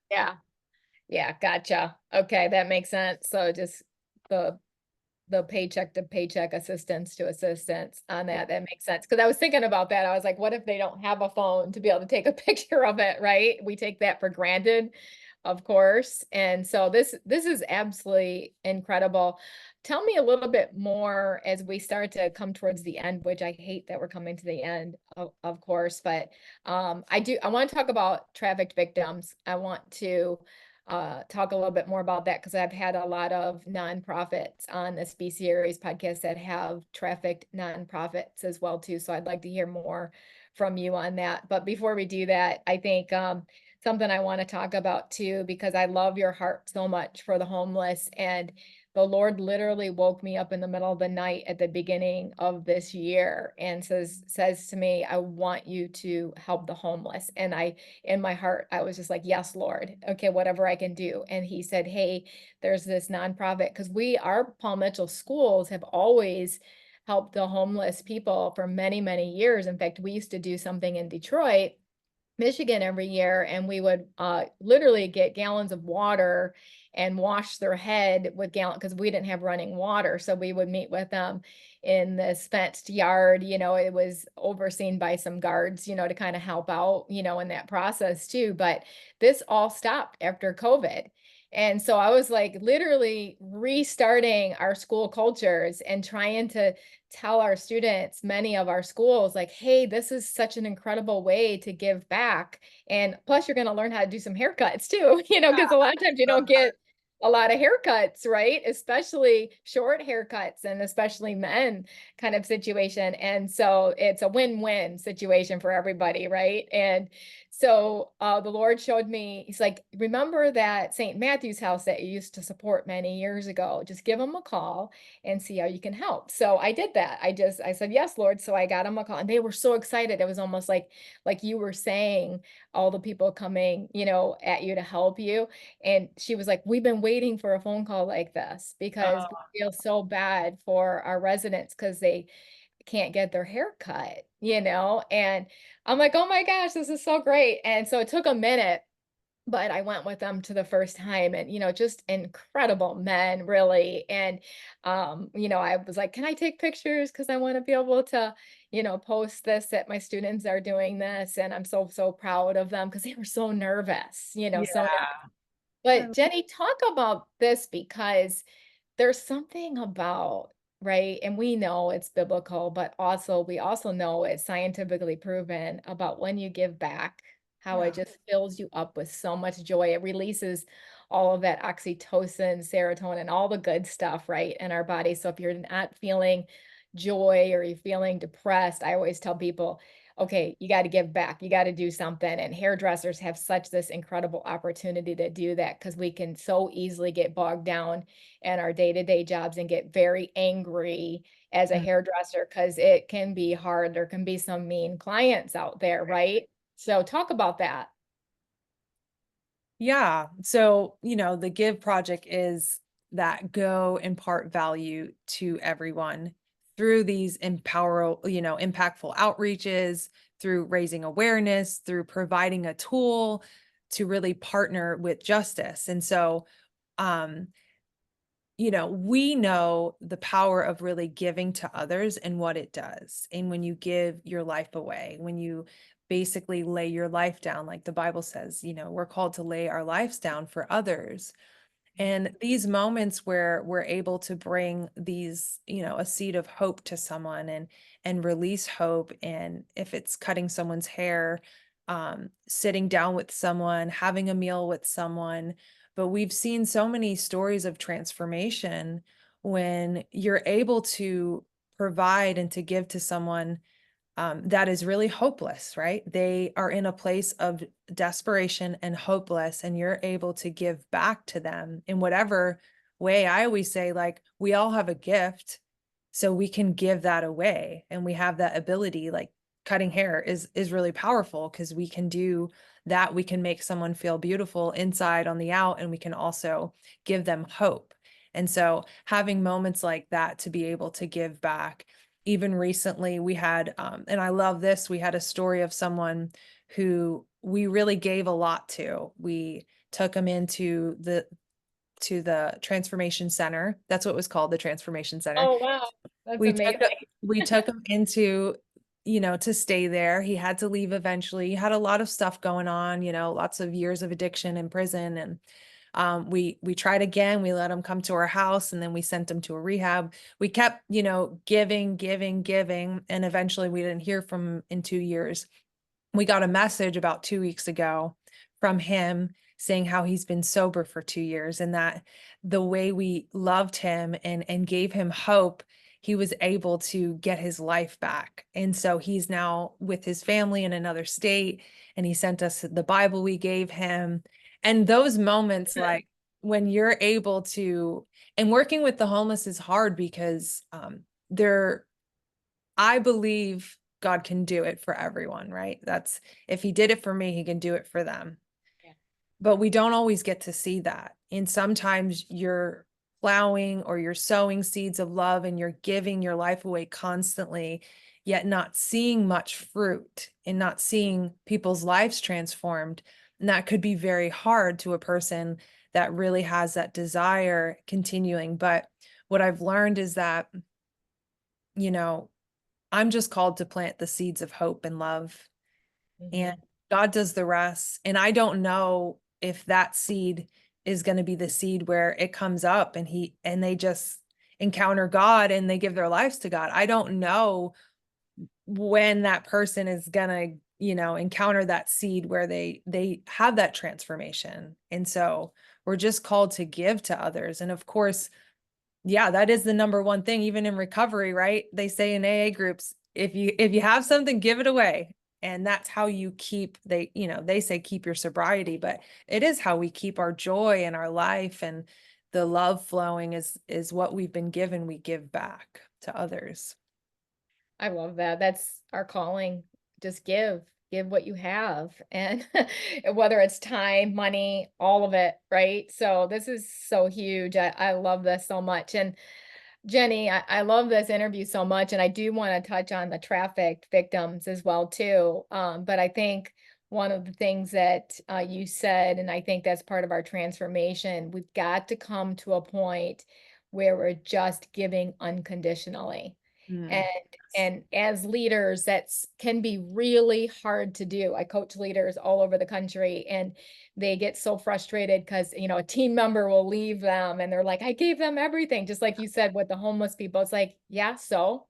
Speaker 1: Yeah. Yeah. Gotcha. Okay. That makes sense. So just the the paycheck to paycheck, assistance to assistance on
Speaker 2: Yeah.
Speaker 1: that makes sense. Because I was thinking about that. I was like, what if they don't have a phone to be able to take a picture of it, right? We take that for granted, of course. And so this is absolutely incredible. Tell me a little bit more as we start to come towards the end, which I hate that we're coming to the end, of course, but I want to talk about trafficked victims. I want to talk a little bit more about that because I've had a lot of nonprofits on this B Series podcast that have trafficked nonprofits as well too. So I'd like to hear more from you on that. But before we do that, I think something I want to talk about too, because I love your heart so much for the homeless. And the Lord literally woke me up in the middle of the night at the beginning of this year and says to me, I want you to help the homeless. And in my heart, I was just like, yes, Lord. Okay, whatever I can do. And he said, hey, there's this nonprofit because our Paul Mitchell schools have always helped the homeless people for many, many years. In fact, we used to do something in Detroit, Michigan every year, and we would literally get gallons of water and wash their head with gallon because we didn't have running water. So we would meet with them in this fenced yard. It was overseen by some guards, to kind of help out, in that process too. But this all stopped after COVID. And so I was like literally restarting our school cultures and trying to tell our students, many of our schools, like, hey, this is such an incredible way to give back. And plus, you're going to learn how to do some haircuts too, because a lot of times you don't get a lot of haircuts, right? Especially short haircuts and especially men kind of situation. And so it's a win-win situation for everybody, right? And so the Lord showed me, he's like, remember that St. Matthew's house that you used to support many years ago? Just give them a call and see how you can help. So I did that. I said, yes, Lord. So I got them a call and they were so excited. It was almost like you were saying, all the people coming, at you to help you. And she was like, we've been waiting for a phone call like this because we
Speaker 2: Oh,
Speaker 1: feel so bad for our residents because they can't get their hair cut. And I'm like, oh my gosh, this is so great. And so it took a minute, but I went with them to the first time and, just incredible men, really. And, I was like, can I take pictures? Because I want to be able to, post this that my students are doing this. And I'm so, so proud of them because they were so nervous, so nervous.
Speaker 2: yeah.
Speaker 1: But Jenny, talk about this because there's something about right? And we know it's biblical, but also we also know it's scientifically proven about when you give back, how it
Speaker 2: Yeah.
Speaker 1: just fills you up with so much joy. It releases all of that oxytocin, serotonin, all the good stuff, right, in our body. So if you're not feeling joy or you're feeling depressed, I always tell people, okay, you got to give back. You got to do something. And hairdressers have such this incredible opportunity to do that because we can so easily get bogged down and our day-to-day jobs and get very angry as a
Speaker 2: Mm.
Speaker 1: hairdresser because it can be hard. There can be some mean clients out there, right? So talk about that.
Speaker 2: Yeah. So, the Give Project is that go impart value to everyone through these impactful outreaches, through raising awareness, through providing a tool to really partner with justice. And so, um, we know the power of really giving to others and what it does. And when you give your life away, when you basically lay your life down, like the Bible says, we're called to lay our lives down for others. And these moments where we're able to bring these, a seed of hope to someone and release hope. And if it's cutting someone's hair, sitting down with someone, having a meal with someone. But we've seen so many stories of transformation when you're able to provide and to give to someone that is really hopeless, right? They are in a place of desperation and hopeless, and you're able to give back to them in whatever way. I always say, like, we all have a gift, so we can give that away, and we have that ability. Like cutting hair is really powerful because we can do that. We can make someone feel beautiful inside on the out, and we can also give them hope. And so having moments like that to be able to give back. Even recently we had and I love this, we had a story of someone who we really gave a lot to. We took them into the transformation center. That's what it was called, the transformation center.
Speaker 1: Oh, wow. That's
Speaker 2: We took
Speaker 1: amazing.
Speaker 2: we took him into, to stay there. He had to leave eventually. He had a lot of stuff going on, lots of years of addiction in prison. And we tried again. We let him come to our house, and then we sent him to a rehab. We kept, giving, giving, giving, and eventually we didn't hear from him in 2 years. We got a message about 2 weeks ago from him saying how he's been sober for 2 years, and that the way we loved him and gave him hope, he was able to get his life back. And so he's now with his family in another state, and he sent us the Bible we gave him. And those moments, like when you're able to, and working with the homeless is hard because they're I believe God can do it for everyone, right? That's, if he did it for me, he can do it for them.
Speaker 1: Yeah.
Speaker 2: But we don't always get to see that. And sometimes you're plowing or you're sowing seeds of love and you're giving your life away constantly, yet not seeing much fruit and not seeing people's lives transformed. And that could be very hard to a person that really has that desire continuing. But what I've learned is that, you know, I'm just called to plant the seeds of hope and love, and
Speaker 1: Mhm.
Speaker 2: God does the rest. And I don't know if that seed is going to be the seed where it comes up and they just encounter God and they give their lives to God. I don't know when that person is going to, encounter that seed where they have that transformation. And so we're just called to give to others. And of course, yeah, that is the number one thing, even in recovery, right? They say in AA groups, if you have something, give it away. And that's how you keep, they say keep your sobriety, but it is how we keep our joy in our life, and the love flowing is what we've been given, we give back to others.
Speaker 1: I love that. That's our calling. Just give what you have. And whether it's time, money, all of it, right? So this is so huge. I love this so much. And Jenny, I love this interview so much. And I do want to touch on the trafficked victims as well, too. But I think one of the things that you said, and I think that's part of our transformation, we've got to come to a point where we're just giving unconditionally.
Speaker 2: Mm.
Speaker 1: And as leaders, that's can be really hard to do. I coach leaders all over the country, and they get so frustrated because, a team member will leave them and they're like, I gave them everything. Just like you said with the homeless people. It's like, yeah, so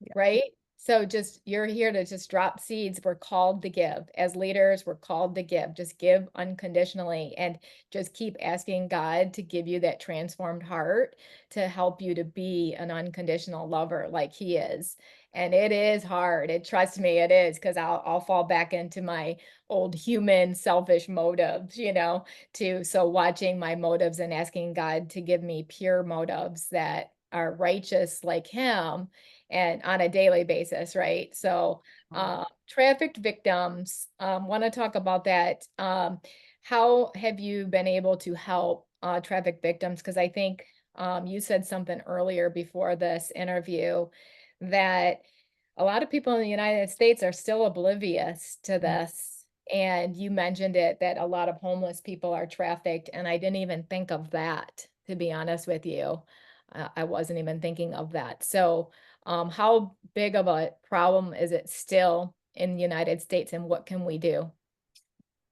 Speaker 2: Yeah.
Speaker 1: right? So just you're here to just drop seeds. We're called to give. As leaders, we're called to give. Just give unconditionally and just keep asking God to give you that transformed heart to help you to be an unconditional lover like he is. And it is hard. Trust me, it is because I'll fall back into my old human selfish motives, to so watching my motives and asking God to give me pure motives that are righteous like him and on a daily basis, right? So,
Speaker 2: Um,
Speaker 1: trafficked victims, want to talk about that. How have you been able to help trafficked victims? Because I think you said something earlier before this interview that a lot of people in the United States are still oblivious to this. And you mentioned it that a lot of homeless people are trafficked, and I didn't even think of that, to be honest with you. I wasn't even thinking of that. So, how big of a problem is it still in the United States, and what can we do?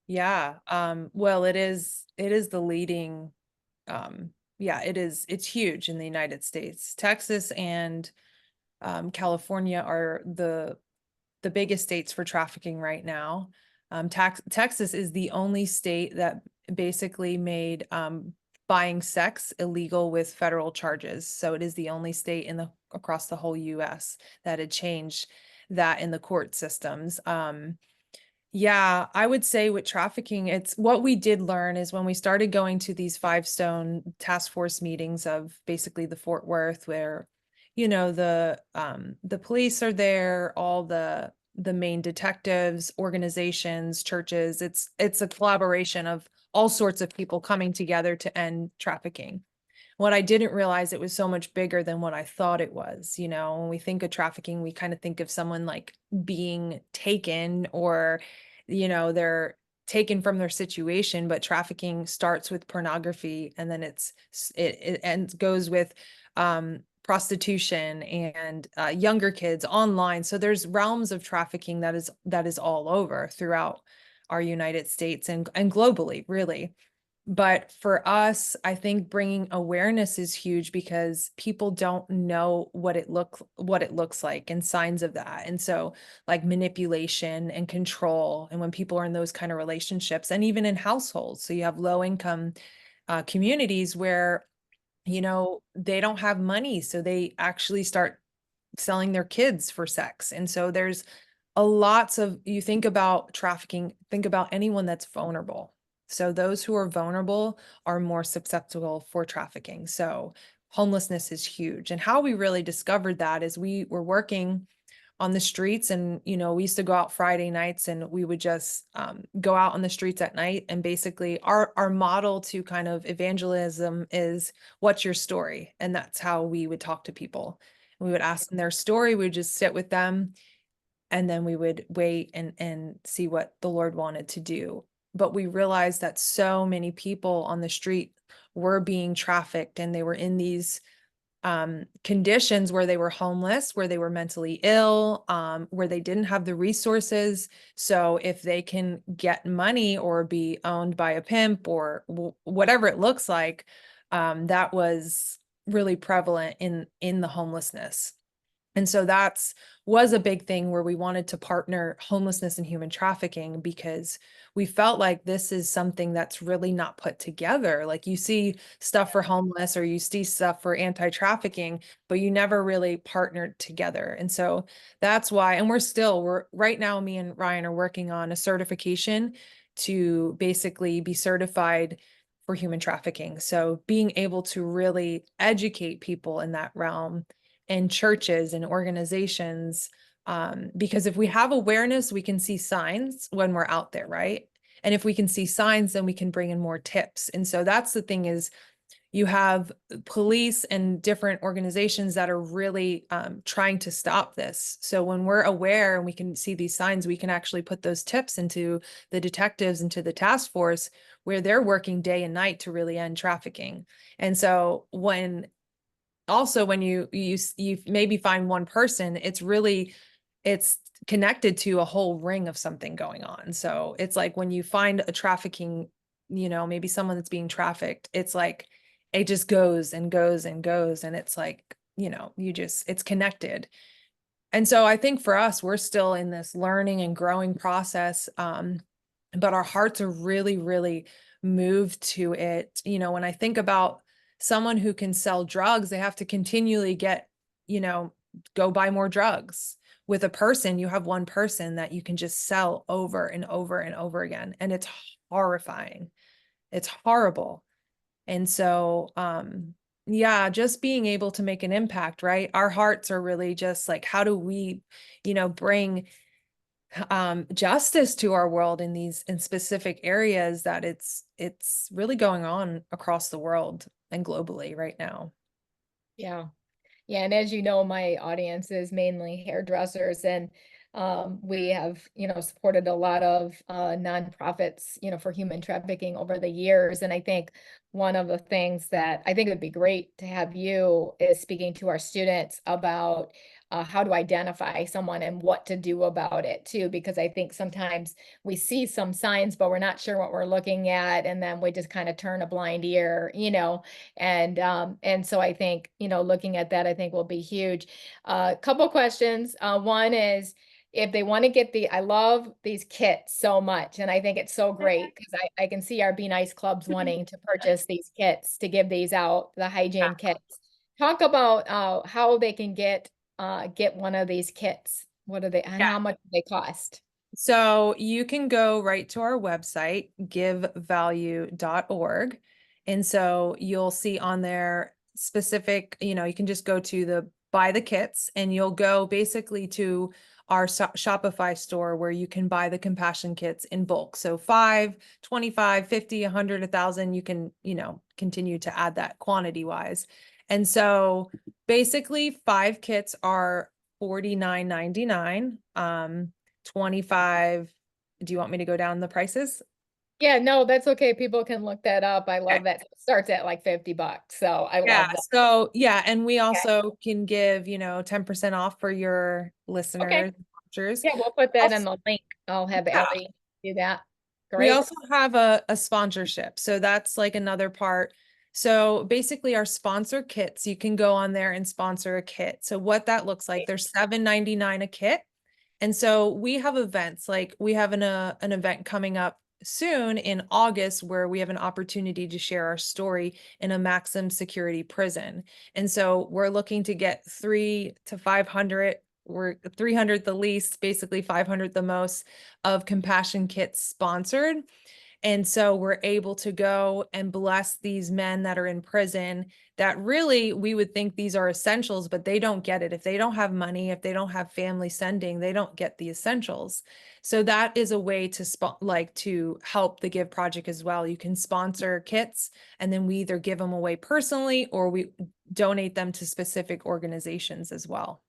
Speaker 2: yeah. Well, it is the leading, yeah, it's huge in the United States. Texas and California are the biggest states for trafficking right now. Texas is the only state that basically made buying sex illegal with federal charges. So it is the only state in the across the whole US that had changed that in the court systems. Yeah, I would say with trafficking, it's what we did learn is when we started going to these five stone task force meetings of basically the Fort Worth, where, the police are there, all the main detectives, organizations, churches. It's a collaboration of all sorts of people coming together to end trafficking. What I didn't realize, it was so much bigger than what I thought it was. When we think of trafficking, we kind of think of someone like being taken, or, they're taken from their situation, but trafficking starts with pornography, and then it and goes with prostitution and younger kids online. So there's realms of trafficking that is all over throughout our United States and globally, really. But for us, I think bringing awareness is huge because people don't know what it looks like and signs of that. And so like manipulation and control, and when people are in those kind of relationships, and even in households. So you have low income communities where, they don't have money, so they actually start selling their kids for sex. And so there's a lots of, you think about trafficking, think about anyone that's vulnerable. So those who are vulnerable are more susceptible for trafficking. So homelessness is huge. And how we really discovered that is we were working on the streets, and we used to go out Friday nights, and we would just go out on the streets at night, and basically our model to kind of evangelism is, what's your story? And that's how we would talk to people. We would ask them their story, we would just sit with them, and then we would wait and see what the Lord wanted to do. But we realized that so many people on the street were being trafficked, and they were in these conditions where they were homeless, where they were mentally ill, where they didn't have the resources. So if they can get money or be owned by a pimp or whatever it looks like, that was really prevalent in the homelessness. And so that's was a big thing where we wanted to partner homelessness and human trafficking, because we felt like this is something that's really not put together. Like you see stuff for homeless, or you see stuff for anti-trafficking, but you never really partnered together. And so that's why, and we're right now, me and Ryan are working on a certification to basically be certified for human trafficking. So being able to really educate people in that realm, and churches and organizations. Because if we have awareness, we can see signs when we're out there, right? And if we can see signs, then we can bring in more tips. And so that's the thing is, you have police and different organizations that are really trying to stop this. So when we're aware and we can see these signs, we can actually put those tips into the detectives, into the task force, where they're working day and night to really end trafficking. And so when also when you maybe find one person, it's connected to a whole ring of something going on. So it's like when you find a trafficking, maybe someone that's being trafficked, it's like it just goes and goes and goes. And it's like, it's connected. And so I think for us, we're still in this learning and growing process. But our hearts are really, really moved to it. When I think about someone who can sell drugs, they have to continually you know, go buy more drugs. With a person, you have one person that you can just sell over and over and over again. And it's horrifying. It's horrible. And so, yeah, just being able to make an impact, right? Our hearts are really just like, how do we, bring justice to our world in specific areas that it's really going on across the world and globally right now.
Speaker 1: Yeah. Yeah, and as you know, my audience is mainly hairdressers, and we have, supported a lot of nonprofits, for human trafficking over the years. And I think one of the things that I think would be great to have you is speaking to our students about how to identify someone and what to do about it too, because I think sometimes we see some signs, but we're not sure what we're looking at, and then we just kind of turn a blind ear, and so I think, looking at that, I think will be huge. Couple questions. One is if they want to get I love these kits so much, and I think it's so great because I can see our Be Nice clubs wanting to purchase these kits to give these out, the hygiene kits. Talk about how they can get one of these kits. What are they and
Speaker 2: Yeah.
Speaker 1: how much do they cost?
Speaker 2: So you can go right to our website, givevalue.org. And so you'll see on there specific, you can just go to the buy the kits and you'll go basically to our Shopify store where you can buy the compassion kits in bulk. So 5, 25, 50, 100, 1,000, you can, continue to add that quantity wise. And so basically 5 kits are $49.99. 25. Do you want me to go down the prices?
Speaker 1: Yeah, no, that's okay. People can look that up. I
Speaker 2: Okay.
Speaker 1: love that. It starts at like $50. So I
Speaker 2: Yeah.
Speaker 1: love that.
Speaker 2: So yeah, and we
Speaker 1: Okay.
Speaker 2: also can give, 10% off for your
Speaker 1: Okay.
Speaker 2: listeners, watchers.
Speaker 1: Yeah, we'll put that in
Speaker 2: Also,
Speaker 1: the link. I'll have
Speaker 2: yeah,
Speaker 1: Ellie do that.
Speaker 2: we
Speaker 1: Great.
Speaker 2: also have a sponsorship. So that's like another part. So basically our sponsor kits, you can go on there and sponsor a kit. So what that looks like, they're $7.99 a kit. And so we have events, like we have an event coming up soon in August where we have an opportunity to share our story in a maximum security prison. And so we're looking to get 3 to 500, we're 300 the least, basically 500 the most of compassion kits sponsored. And so we're able to go and bless these men that are in prison that really we would think these are essentials, but they don't get it. If they don't have money, if they don't have family sending, they don't get the essentials. So that is a way to to help the Give Project as well. You can sponsor kits and then we either give them away personally or we donate them to specific organizations as well.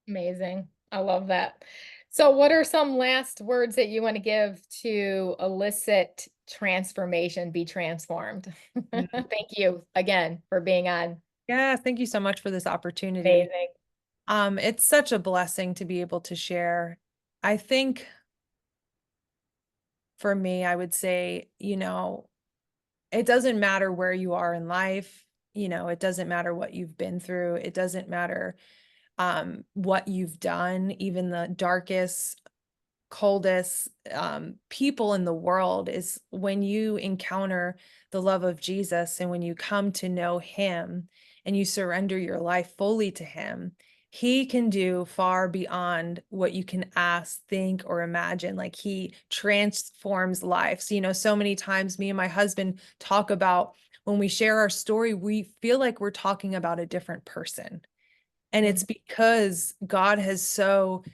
Speaker 1: Amazing. I love that. So what are some last words that you want to give to elicit transformation, be transformed?
Speaker 2: Mm.
Speaker 1: Thank you again for being on.
Speaker 2: Yeah, thank you so much for this opportunity.
Speaker 1: Amazing.
Speaker 2: It's such a blessing to be able to share. I think for me, I would say, it doesn't matter where you are in life, it doesn't matter what you've been through, it doesn't matter what you've done, even the darkest coldest people in the world is when you encounter the love of Jesus and when you come to know him and you surrender your life fully to him, he can do far beyond what you can ask, think, or imagine. Like he transforms lives. So many times me and my husband talk about when we share our story, we feel like we're talking about a different person. And it's
Speaker 1: Mhm.
Speaker 2: because God has so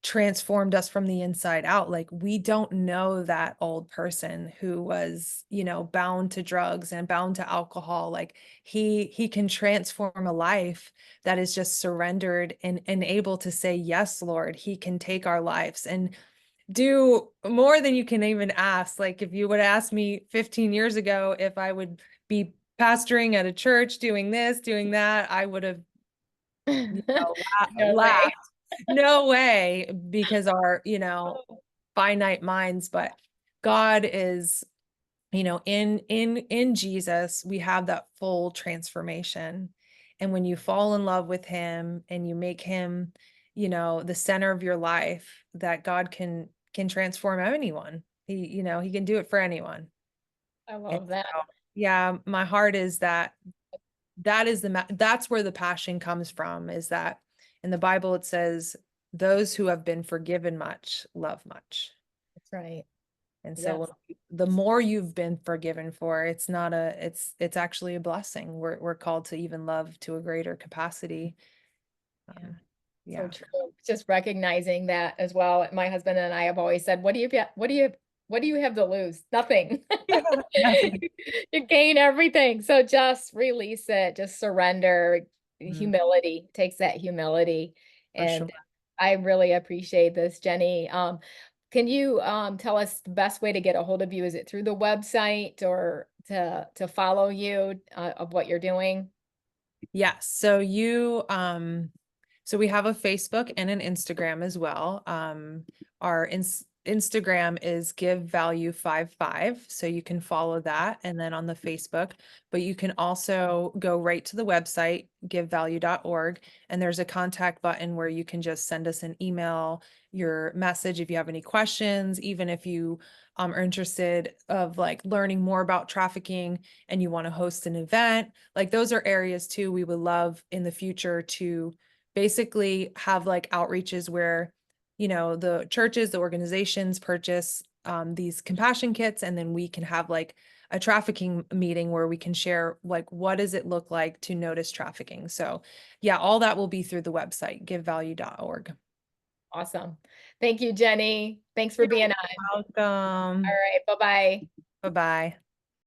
Speaker 2: transformed us from the inside out. Like we don't know that old person who was, bound to drugs and bound to alcohol. Like he can transform a life that is just surrendered and able to say, yes, Lord, he can take our lives and do more than you can even ask. Like if you would ask me 15 years ago if I would be pastoring at a church, doing this, doing that, I would have,
Speaker 1: No way.
Speaker 2: laughed. No way, because our, finite minds, but God is, in Jesus, we have that full transformation. And when you fall in love with him and you make him, the center of your life, that God can transform anyone. He can do it for anyone.
Speaker 1: I
Speaker 2: And
Speaker 1: love that.
Speaker 2: so, yeah, my heart is that's where the passion comes from, is that in the Bible it says those who have been forgiven much love much.
Speaker 1: That's right.
Speaker 2: And so
Speaker 1: Yes.
Speaker 2: the more you've been forgiven for, it's actually a blessing. We're called to even love to a greater capacity.
Speaker 1: Yeah.
Speaker 2: Um,
Speaker 1: So
Speaker 2: yeah.
Speaker 1: true. Just recognizing that as well. My husband and I have always said, what do you have to lose? Nothing.
Speaker 2: Nothing.
Speaker 1: You gain everything. So just release it, just surrender.
Speaker 2: Mm,
Speaker 1: Humility takes that humility.
Speaker 2: for sure.
Speaker 1: And I really appreciate this, Jenny. Can you tell us the best way to get a hold of you? Is it through the website or to follow you of what you're doing?
Speaker 2: Yes. So we have a Facebook and an Instagram as well. Our Instagram is Give Value 55, so you can follow that, and then on the Facebook, but you can also go right to the website, givevalue.org, and there's a contact button where you can just send us an email, your message if you have any questions, even if you are interested of like learning more about trafficking and you want to host an event. Like those are areas too we would love in the future to basically have like outreaches where, the churches, the organizations purchase these compassion kits, and then we can have like a trafficking meeting where we can share like what does it look like to notice trafficking. So yeah, all that will be through the website, givevalue.org.
Speaker 1: Awesome. Thank you, Jenny. Thanks for
Speaker 2: You're
Speaker 1: being on. All
Speaker 2: welcome.
Speaker 1: right. Bye-bye.
Speaker 2: Bye-bye.